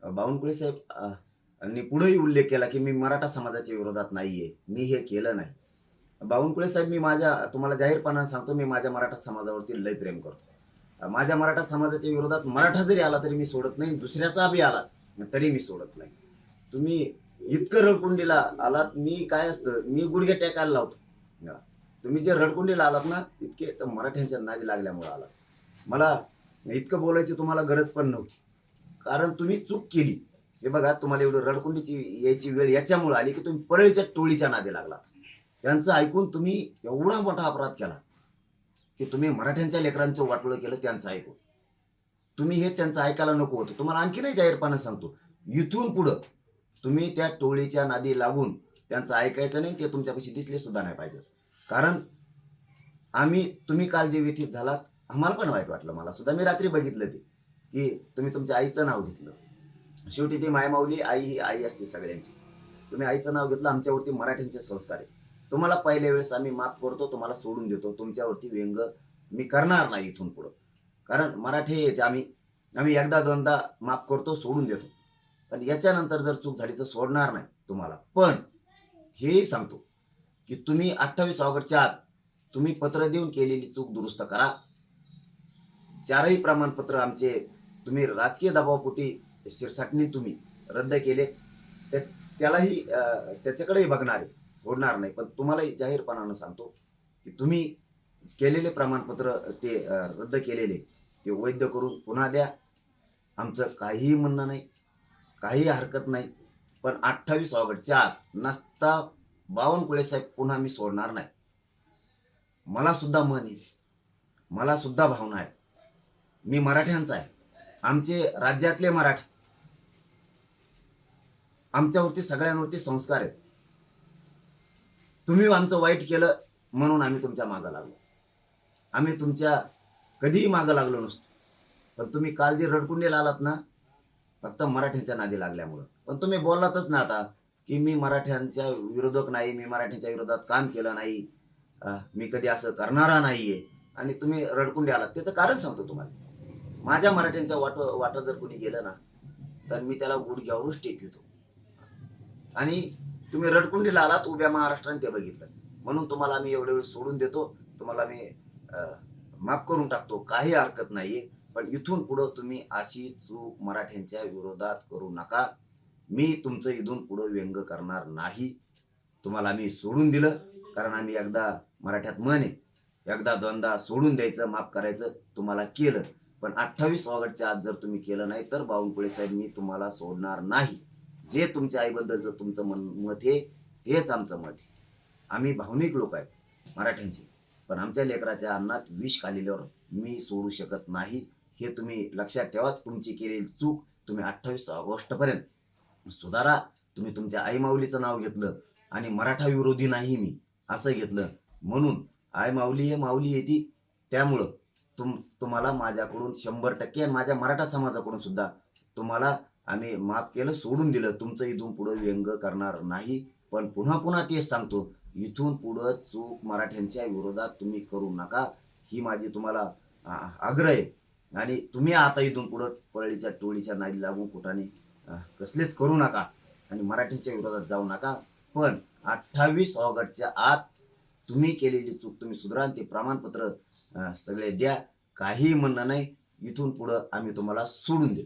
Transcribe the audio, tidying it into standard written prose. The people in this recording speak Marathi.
बावनकुळे साहेब यांनी पुढेही उल्लेख केला, की मी मराठा समाजाच्या विरोधात नाहीये. मी हे केलं नाही. बावनकुळे साहेब, मी तुम्हाला जाहीरपणाने सांगतो, मी माझ्या मराठा समाजावरती लय प्रेम करतो. माझ्या मराठा समाजाच्या विरोधात मराठा जरी आला तरी मी सोडत नाही. दुसऱ्याचा बी आला तरी मी सोडत नाही. तुम्ही इतकं रडकुंडीला आलात, मी काय असतं, मी गुडघे टेकायला लावतो. हां. तुम्ही जे रडकुंडीला आलात ना, इतके तर मराठ्यांच्या नादी लागल्यामुळे आलात. मला इतकं बोलायची तुम्हाला गरज पण नव्हती. कारण तुम्ही चूक केली. हे बघा, तुम्हाला एवढं रडकुंडीची यायची वेळ याच्यामुळे आली, की तुम्ही परळीच्या टोळीच्या नादी लागलात. त्यांचं ऐकून तुम्ही एवढा मोठा अपराध केला, की तुम्ही मराठ्यांच्या लेकरांचं वाटोळं केलं त्यांचं ऐकून. तुम्ही हे त्यांचं ऐकायला नको होतं. तुम्हाला आणखीनही जाहीरपणे सांगतो, इथून पुढं तुम्ही त्या टोळीच्या नादी लागून त्यांचं ऐकायचं नाही. ते तुमच्यापाशी दिसले सुद्धा नाही पाहिजे. कारण तुम्ही काल जे व्यथित झालात, आम्हाला पण वाईट वाटलं. मला सुद्धा, मी रात्री बघितलं ते, की तुम्ही तुमच्या आईचं नाव घेतलं. शेवटी ती मायमाऊली आई ही आई असते सगळ्यांची. तुम्ही आईचं नाव घेतलं. आमच्यावरती मराठ्यांचे संस्कार आहे. तुम्हाला पहिल्या वेळेस आम्ही माफ करतो, तुम्हाला सोडून देतो. तुमच्यावरती व्यंग मी करणार नाही इथून पुढं. कारण मराठी आहेत आम्ही. आम्ही एकदा दोनदा माफ करतो, सोडून देतो. पण याच्यानंतर जर चूक झाली तर सोडणार नाही तुम्हाला. पण हेही सांगतो, की तुम्ही 28 ऑगस्टच्या आत तुम्ही पत्र देऊन केलेली चूक दुरुस्त करा. 4ही प्रमाणपत्र आमचे तुम्ही राजकीय दबावापोटी शिरसाटने तुम्ही रद्द केले. त्यालाही त्याच्याकडेही बघणार आहे, सोडणार नाही. पण तुम्हालाही जाहीरपणानं सांगतो, की तुम्ही केलेले प्रमाणपत्र ते रद्द केलेले ते वैध करून पुन्हा द्या. आमचं काहीही म्हणणं नाही, काही हरकत नाही. पण 28 ऑगस्टच्या आत नसता बावनकुळे साहेब पुन्हा मी सोडणार नाही. मला सुद्धा मन आहे, मला सुद्धा भावना आहे. मी मराठ्यांचा आहे. आमचे राज्यातले मराठे, आमच्यावरती सगळ्यांवरती संस्कार आहेत. तुम्ही आमचं वाईट केलं म्हणून आम्ही तुमच्या मागं लागलो. आम्ही तुमच्या कधीही मागं लागलो नसतो. पण तुम्ही काल जे रडकुंडीला आलात ना, फक्त मराठ्यांच्या नादी लागल्यामुळं. पण तुम्ही बोललातच ना आता, की मी मराठ्यांच्या विरोधक नाही, मी मराठ्यांच्या विरोधात काम केलं नाही, मी कधी असं करणारा नाहीये. आणि तुम्ही रडकुंडी आलात. त्याचं कारण सांगतो तुम्हाला. माझ्या मराठ्यांच्या वाटं जर कोणी गेलं ना, तर मी त्याला गुडघ्यावरच टेकवितो. आणि तुम्ही रडकुंडीला आलात, उभ्या महाराष्ट्राने ते बघितलं. म्हणून तुम्हाला आम्ही एवढे वेळ सोडून देतो. तुम्हाला मी माफ करून टाकतो. काही हरकत नाहीये. पण इथून पुढं तुम्ही अशी चूक मराठ्यांच्या विरोधात करू नका. मी तुमचं इथून पुढं व्यंग करणार नाही. तुम्हाला आम्ही सोडून दिलं, कारण आम्ही एकदा, मराठ्यात म्हण आहे, एकदा दोनदा सोडून द्यायचं, माफ करायचं. तुम्हाला केलं. पण 28 ऑगस्टच्या आत जर तुम्ही केलं नाही, तर बावनकुळे साहेब, मी तुम्हाला सोडणार नाही. जे तुमच्या आईबद्दलचं तुमचं मत आहे, तेच आमचं मत आहे. आम्ही भावनिक लोक आहेत मराठ्यांचे. पण आमच्या लेकराच्या अन्नात विष घालल्यावर मी सोडू शकत नाही. हे तुम्ही लक्षात ठेवा. तुमची केलेली चूक तुम्ही 28 ऑगस्टपर्यंत सुधारा. तुम्ही तुमच्या आई माऊलीचं नाव घेतलं आणि मराठा विरोधी नाही मी असं घेतलं, म्हणून आई माऊली हे माऊली येते. त्यामुळं तुम्हाला माझ्याकडून 100% आणि माझ्या मराठा समाजाकडून सुद्धा तुम्हाला आम्ही माफ केलं, सोडून दिलं. तुमचं इथून पुढं व्यंग करणार नाही. पण पुन्हा पुन्हा तेच सांगतो, इथून पुढं चूक मराठ्यांच्या विरोधात तुम्ही करू नका. ही माझी तुम्हाला आग्रह आहे. आणि तुम्ही आता इथून पुढं परळीच्या टोळीच्या नादी लागून कुठाने कसलेच करू नका आणि मराठ्यांच्या विरोधात जाऊ नका. पण 28 ऑगस्टच्या आत तुम्ही केलेली चूक तुम्ही सुधारा आणि ते प्रमाणपत्र सगळे द्या. काहीही म्हणणं नाही. इथून पुढं आम्ही तुम्हाला सोडून देऊ.